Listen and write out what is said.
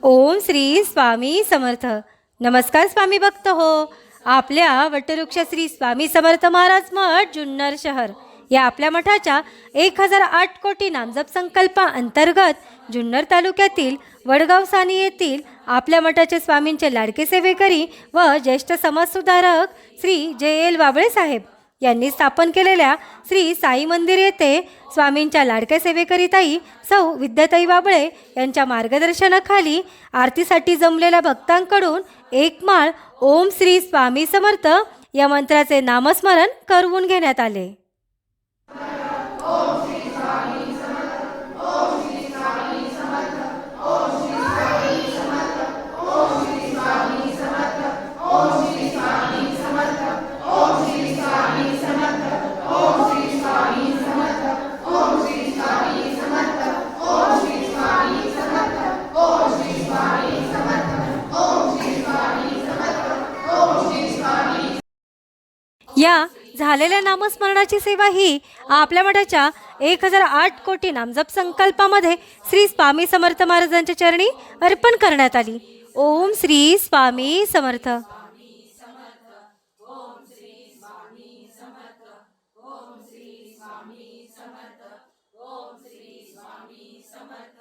ओम श्री स्वामी समर्थ. नमस्कार स्वामी भक्त हो. आपल्या वटवृक्ष श्री स्वामी समर्थ महाराज मठ जुन्नर शहर या आपल्या मठाच्या 1008 कोटी नामजप संकल्पा अंतर्गत जुन्नर तालुक्यातील वडगाव सानी येथील आपल्या मठाचे स्वामींचे लाडके सेवेकरी व ज्येष्ठ समाजसुधारक श्री जे.एल. वाबळे साहेब यांनी स्थापन केलेल्या श्री साई मंदिर येथे स्वामींच्या लाडक्या सेवेकरीताई सौ विद्याताई वाबळे यांच्या मार्गदर्शनाखाली आरतीसाठी जमलेल्या भक्तांकडून एक माळ ओम श्री स्वामी समर्थ या मंत्राचे नामस्मरण करवून घेण्यात आले. या झालेल्या नामस्मरणाची सेवा ही आपल्या मठाच्या 1008 कोटी नामजप संकल्पामध्ये श्री स्वामी समर्थ महाराजांच्या चरणी अर्पण करण्यात आली. ओम श्री स्वामी समर्थ. ओम श्री स्वामी समर्थ.